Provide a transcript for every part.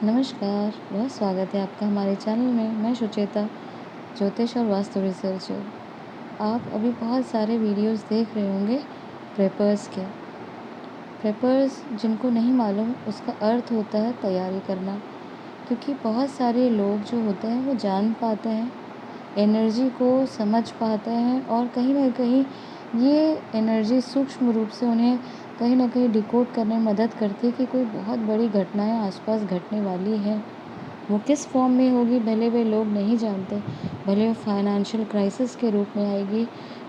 नमस्कार, बहुत स्वागत है आपका हमारे चैनल में। मैं सुचेता, ज्योतिष और वास्तु रिसर्चर। आप अभी बहुत सारे वीडियोस देख रहे होंगे प्रेपर्स के। प्रेपर्स जिनको नहीं मालूम, उसका अर्थ होता है तैयारी करना। क्योंकि बहुत सारे लोग जो होते हैं वो जान पाते हैं, एनर्जी को समझ पाते हैं और कहीं न कहीं ये एनर्जी सूक्ष्म रूप से उन्हें कहीं न कहीं डिकोड करने में मदद करती है कि कोई बहुत बड़ी घटनाएँ आस-पास घटने वाली है। वो किस फॉर्म में होगी भले वे लोग नहीं जानते, भले वो फाइनेंशियल क्राइसिस के रूप में आएगी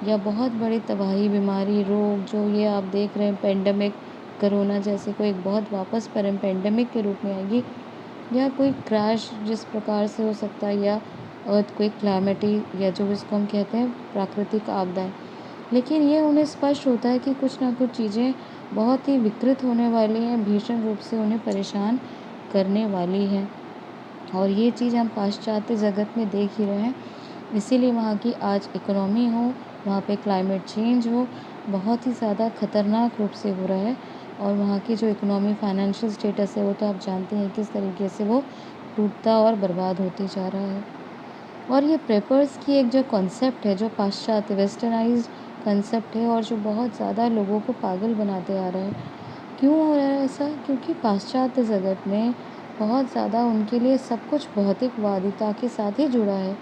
या बहुत बड़ी तबाही, बीमारी, रोग जो ये आप देख रहे हैं पेंडेमिक, कोरोना जैसे कोई एक बहुत वापस पेंडेमिक के रूप में आएगी या कोई क्रैश जिस प्रकार से हो सकता है या अर्थक्वेक, कैलामिटी या जो इसको हम कहते हैं प्राकृतिक आपदाएँ। लेकिन ये उन्हें स्पष्ट होता है कि कुछ ना कुछ चीज़ें बहुत ही विकृत होने वाली हैं, भीषण रूप से उन्हें परेशान करने वाली हैं। और ये चीज़ हम पाश्चात्य जगत में देख ही रहे हैं। इसीलिए वहाँ की आज इकोनॉमी हो, वहाँ पे क्लाइमेट चेंज हो, बहुत ही ज़्यादा खतरनाक रूप से हो रहा है। और वहाँ की जो इकोनॉमी फाइनेंशियल स्टेटस है वो तो आप जानते हैं किस तरीके से वो टूटता और बर्बाद होते जा रहा है। और ये प्रेपर्स की एक जो कॉन्सेप्ट है, जो पाश्चात्य वेस्टर्नाइज्ड कॉन्सेप्ट है और जो बहुत ज़्यादा लोगों को पागल बनाते आ रहा है। क्यों हो रहा है ऐसा? क्योंकि पाश्चात्य जगत में बहुत ज़्यादा उनके लिए सब कुछ भौतिकवादिता के साथ ही जुड़ा है।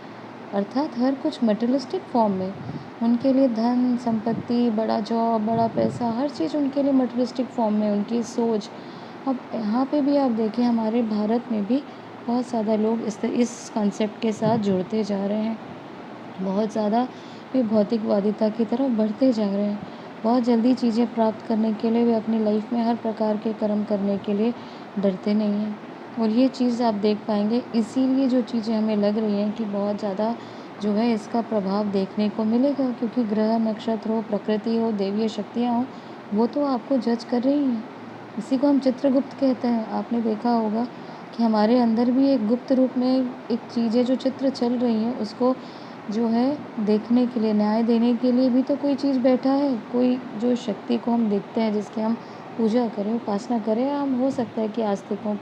अर्थात हर कुछ मटेरियलिस्टिक फॉर्म में। उनके लिए धन, संपत्ति, बड़ा जॉब, बड़ा पैसा, हर चीज़ उनके लिए मटेरियलिस्टिक फॉर्म में, उनकी सोच। अब यहाँ पे भी आप देखें, हमारे भारत में भी बहुत ज़्यादा लोग इस कॉन्सेप्ट के साथ जुड़ते जा रहे हैं। बहुत ज़्यादा वे भौतिकवादिता की तरफ बढ़ते जा रहे हैं। बहुत जल्दी चीज़ें प्राप्त करने के लिए वे अपनी लाइफ में हर प्रकार के कर्म करने के लिए डरते नहीं हैं। और ये चीज़ आप देख पाएंगे, इसीलिए जो चीज़ें हमें लग रही हैं कि बहुत ज़्यादा जो है इसका प्रभाव देखने को मिलेगा, क्योंकि ग्रह नक्षत्र हो, प्रकृति हो, देवीय शक्तियाँ हों, वो तो आपको जज कर रही हैं। इसी को हम चित्रगुप्त कहते हैं। आपने देखा होगा कि हमारे अंदर भी एक गुप्त रूप में एक चीज़ें जो चित्र चल रही हैं, उसको जो है देखने के लिए, न्याय देने के लिए भी तो कोई चीज़ बैठा है। कोई जो शक्ति को हम देखते हैं, जिसकी हम पूजा करें, उपासना करें। हम हो सकता है कि आस्तिक हों,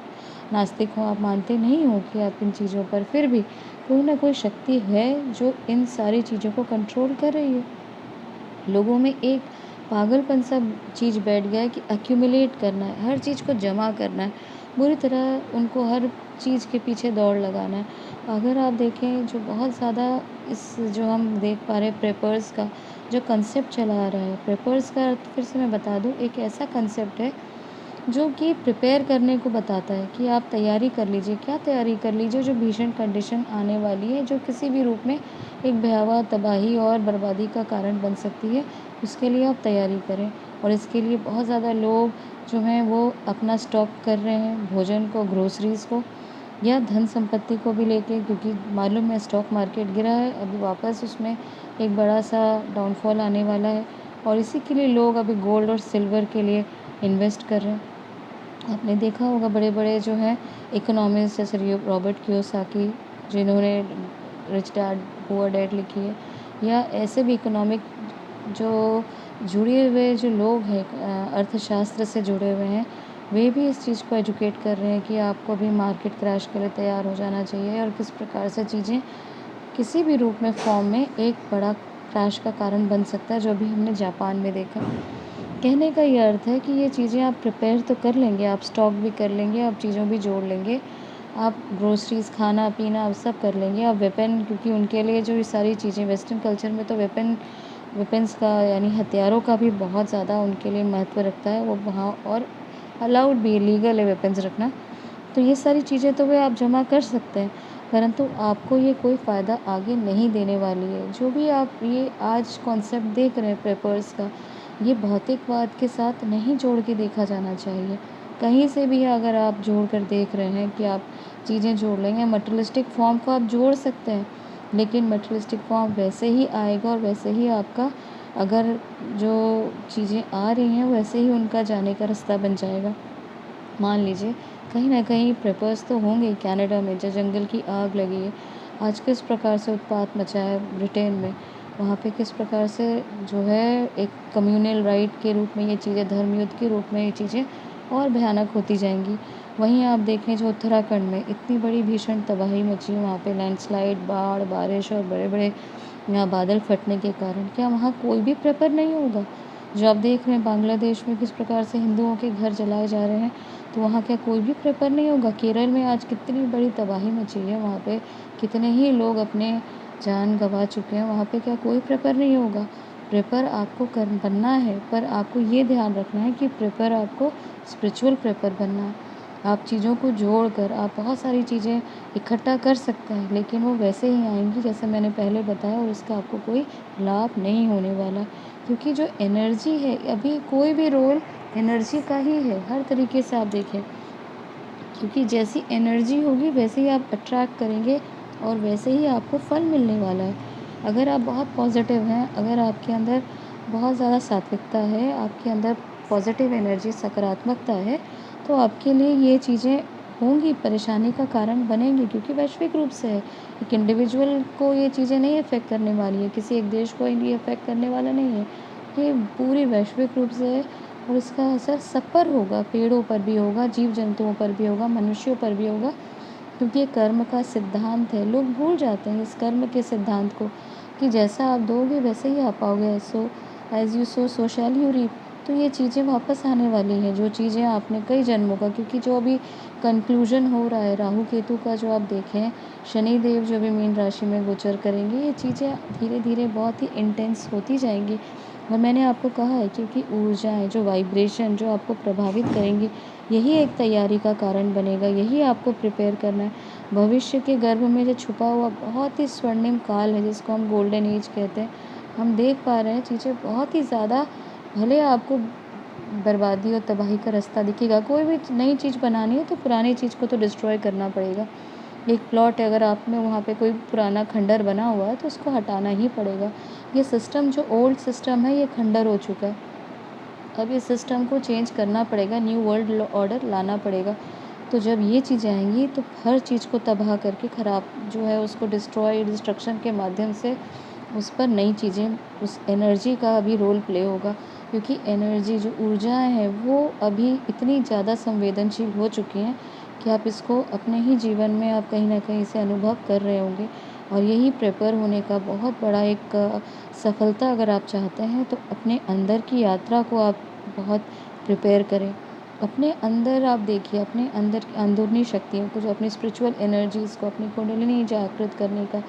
नास्तिक हों, आप मानते नहीं हो कि आप इन चीज़ों पर, फिर भी कोई ना कोई शक्ति है जो इन सारी चीज़ों को कंट्रोल कर रही है। लोगों में एक पागलपन सा चीज़ बैठ गया है कि एक्यूमुलेट करना है, हर चीज़ को जमा करना है, बुरी तरह उनको हर चीज़ के पीछे दौड़ लगाना है। अगर आप देखें, जो बहुत ज़्यादा इस जो हम देख पा रहे हैं प्रेपर्स का जो कंसेप्ट चला आ रहा है, प्रेपर्स का अर्थ फिर से मैं बता दूँ, एक ऐसा कंसेप्ट है जो कि प्रिपेयर करने को बताता है कि आप तैयारी कर लीजिए। क्या तैयारी कर लीजिए? जो भीषण कंडीशन आने वाली है, जो किसी भी रूप में एक भयावह तबाही और बर्बादी का कारण बन सकती है, उसके लिए आप तैयारी करें। और इसके लिए बहुत ज़्यादा लोग जो हैं वो अपना स्टॉक कर रहे हैं, भोजन को, ग्रोसरीज़ को या धन संपत्ति को भी लेके, क्योंकि मालूम है स्टॉक मार्केट गिरा है, अभी वापस उसमें एक बड़ा सा डाउनफॉल आने वाला है। और इसी के लिए लोग अभी गोल्ड और सिल्वर के लिए इन्वेस्ट कर रहे हैं। आपने देखा होगा बड़े-बड़े जो हैं इकोनॉमिस्ट, जैसे रॉबर्ट कियोसाकी, जिन्होंने रिच डैड पुअर डैड लिखी है, या ऐसे भी इकोनॉमिक जो जुड़े हुए जो लोग हैं अर्थशास्त्र से जुड़े हुए हैं, वे भी इस चीज़ को एजुकेट कर रहे हैं कि आपको भी मार्केट क्रैश के लिए तैयार हो जाना चाहिए और किस प्रकार से चीज़ें किसी भी रूप में, फॉर्म में एक बड़ा क्रैश का कारण बन सकता है, जो अभी हमने जापान में देखा। कहने का ये अर्थ है कि ये चीज़ें आप प्रिपेयर तो कर लेंगे, आप स्टॉक भी कर लेंगे, आप चीज़ों भी जोड़ लेंगे, आप ग्रोसरीज़, खाना-पीना आप सब कर लेंगे, आप वेपन, क्योंकि उनके लिए जो ये सारी चीज़ें वेस्टर्न कल्चर में तो वेपन्स का यानी हथियारों का भी बहुत ज़्यादा उनके लिए महत्व रखता है वो वहाँ, और अलाउड भी है, लीगल है वेपन्स रखना। तो ये सारी चीज़ें तो वे आप जमा कर सकते हैं, परंतु आपको ये कोई फ़ायदा आगे नहीं देने वाली है। जो भी आप ये आज कॉन्सेप्ट देख रहे हैं पेपर्स का, ये भौतिकवाद के साथ नहीं जोड़ के देखा जाना चाहिए। कहीं से भी अगर आप जोड़ कर देख रहे हैं कि आप चीज़ें जोड़ लेंगे, मटेरियलिस्टिक फॉर्म को आप जोड़ सकते हैं, लेकिन मटेरियलिस्टिक फॉर्म वैसे ही आएगा और वैसे ही आपका, अगर जो चीज़ें आ रही हैं वैसे ही उनका जाने का रास्ता बन जाएगा। मान लीजिए कहीं न कहीं प्रेपर्स तो होंगे कनाडा में, जो जंगल की आग लगी है, आज किस प्रकार से उत्पात मचा है ब्रिटेन में, वहाँ पे किस प्रकार से जो है एक कम्युनल राइट के रूप में ये चीज़ें, धर्म युद्ध के रूप में ये चीज़ें और भयानक होती जाएंगी। वहीं आप देखें जो उत्तराखंड में इतनी बड़ी भीषण तबाही मची है, वहाँ पे लैंडस्लाइड, बाढ़, बारिश और बड़े बड़े यहाँ बादल फटने के कारण क्या वहाँ कोई भी प्रेपर नहीं होगा? जो आप देख रहे हैं बांग्लादेश में किस प्रकार से हिंदुओं के घर जलाए जा रहे हैं, तो वहाँ क्या कोई भी प्रेपर नहीं होगा? केरल में आज कितनी बड़ी तबाही मची है, वहाँ पे कितने ही लोग अपने जान गंवा चुके हैं, वहाँ पे क्या कोई प्रेपर नहीं होगा? प्रेपर आपको बनना है, पर आपको ये ध्यान रखना है कि प्रेपर आपको स्पिरिचुअल प्रेपर बनना है। आप चीज़ों को जोड़कर आप बहुत सारी चीज़ें इकट्ठा कर सकते हैं, लेकिन वो वैसे ही आएंगी जैसे मैंने पहले बताया, और इसका आपको कोई लाभ नहीं होने वाला। क्योंकि जो एनर्जी है, अभी कोई भी रोल एनर्जी का ही है, हर तरीके से आप देखें, क्योंकि जैसी एनर्जी होगी वैसे ही आप अट्रैक्ट करेंगे और वैसे ही आपको फल मिलने वाला है। अगर आप बहुत पॉजिटिव हैं, अगर आपके अंदर बहुत ज़्यादा सात्विकता है, आपके अंदर पॉजिटिव एनर्जी, सकारात्मकता है, तो आपके लिए ये चीज़ें होंगी, परेशानी का कारण बनेंगी, क्योंकि वैश्विक रूप से है। एक इंडिविजुअल को ये चीज़ें नहीं अफेक्ट करने वाली है, किसी एक देश को ये अफेक्ट करने वाला नहीं है, ये पूरी वैश्विक रूप से है। और इसका असर सब पर होगा, पेड़ों पर भी होगा, जीव जंतुओं पर भी होगा, मनुष्यों पर भी होगा, क्योंकि ये कर्म का सिद्धांत है। लोग भूल जाते हैं इस कर्म के सिद्धांत को, कि जैसा आप दोगे वैसे ही आप पाओगे। So as you sow shall you reap. तो ये चीज़ें वापस आने वाली हैं, जो चीज़ें आपने कई जन्मों का, क्योंकि जो अभी कंक्लूजन हो रहा है राहु केतु का, जो आप देखें शनि देव जो भी मीन राशि में गोचर करेंगे, ये चीज़ें धीरे धीरे बहुत ही इंटेंस होती जाएंगी। और मैंने आपको कहा है, क्योंकि ऊर्जाएं, जो वाइब्रेशन जो आपको प्रभावित करेंगी, यही एक तैयारी का कारण बनेगा, यही आपको प्रिपेयर करना है। भविष्य के गर्भ में जो छुपा हुआ बहुत ही स्वर्णिम काल है, जिसको हम गोल्डन एज कहते हैं, हम देख पा रहे हैं चीज़ें बहुत ही ज़्यादा। भले आपको बर्बादी और तबाही का रास्ता दिखेगा, कोई भी नई चीज़ बनानी है तो पुरानी चीज़ को तो डिस्ट्रॉय करना पड़ेगा। एक प्लॉट है, अगर आप में वहाँ पे कोई पुराना खंडर बना हुआ है तो उसको हटाना ही पड़ेगा। ये सिस्टम, जो ओल्ड सिस्टम है, ये खंडर हो चुका है। अब इस सिस्टम को चेंज करना पड़ेगा, न्यू वर्ल्ड ऑर्डर लाना पड़ेगा। तो जब ये चीज़ें आएंगी तो हर चीज़ को तबाह करके, ख़राब जो है उसको डिस्ट्रक्शन के माध्यम से उस पर नई चीज़ें, उस एनर्जी का अभी रोल प्ले होगा। क्योंकि एनर्जी, जो ऊर्जाएं हैं, वो अभी इतनी ज़्यादा संवेदनशील हो चुकी हैं कि आप इसको अपने ही जीवन में आप कहीं ना कहीं से अनुभव कर रहे होंगे। और यही प्रिपेयर होने का बहुत बड़ा एक सफलता अगर आप चाहते हैं, तो अपने अंदर की यात्रा को आप बहुत प्रिपेयर करें। अपने अंदर आप देखिए, अपने अंदर की अंदरूनी शक्तियों को, जो अपनी स्पिरिचुअल एनर्जीज़ को, अपनी कुंडलिनी जागृत करने का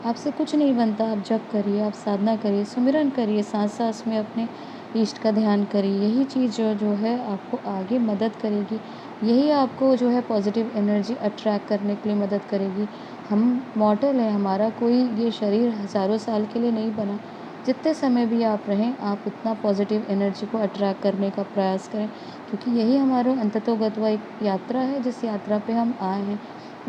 आपसे कुछ नहीं बनता। आप जप करिए, आप साधना करिए, सुमिरन करिए, सांस सांस में अपने इष्ट का ध्यान करिए। यही चीज़ जो है आपको आगे मदद करेगी, यही आपको जो है पॉजिटिव एनर्जी अट्रैक्ट करने के लिए मदद करेगी। हम मॉर्टल हैं, हमारा कोई ये शरीर हज़ारों साल के लिए नहीं बना। जितने समय भी आप रहें, आप उतना पॉजिटिव एनर्जी को अट्रैक्ट करने का प्रयास करें, क्योंकि यही हमारा अंततोगत्वा एक यात्रा है, जिस यात्रा पे हम आए हैं।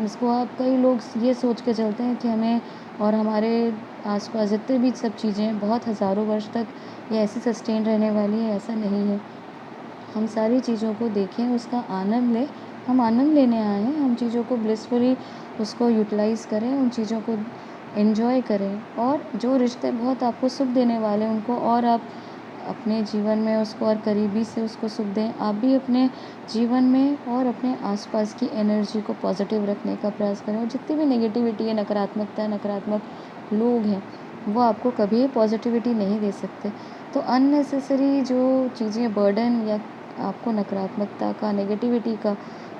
इसको आप, कई लोग ये सोच के चलते हैं कि हमें और हमारे आसपास जितने भी सब चीज़ें बहुत हज़ारों वर्ष तक ये ऐसी सस्टेन रहने वाली है, ऐसा नहीं है। हम सारी चीज़ों को देखें, उसका आनंद लें। हम आनंद लेने आए हैं, हम चीज़ों को ब्लिसफुली उसको यूटिलाइज़ करें, उन चीज़ों को एन्जॉय करें। और जो रिश्ते बहुत आपको सुख देने वाले हैं, उनको और आप अपने जीवन में उसको और करीबी से उसको सुख दें। आप भी अपने जीवन में और अपने आसपास की एनर्जी को पॉजिटिव रखने का प्रयास करें। और जितनी भी नेगेटिविटी है, नकारात्मकता है, नकारात्मक लोग हैं, वो आपको कभी पॉजिटिविटी नहीं दे सकते। तो अननेसेसरी जो चीज़ें, बर्डन या आपको नकारात्मकता का, नेगेटिविटी का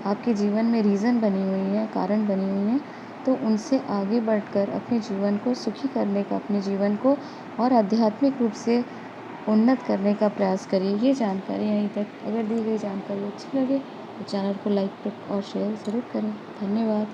आपके जीवन में रीज़न बनी हुई है, कारण बनी हुई हैं, तो उनसे आगे बढ़कर अपने जीवन को सुखी करने का, अपने जीवन को और आध्यात्मिक रूप से उन्नत करने का प्रयास करिए। ये जानकारी यहीं तक। अगर दी गई जानकारी अच्छी लगे तो चैनल को लाइक और शेयर ज़रूर करें। धन्यवाद।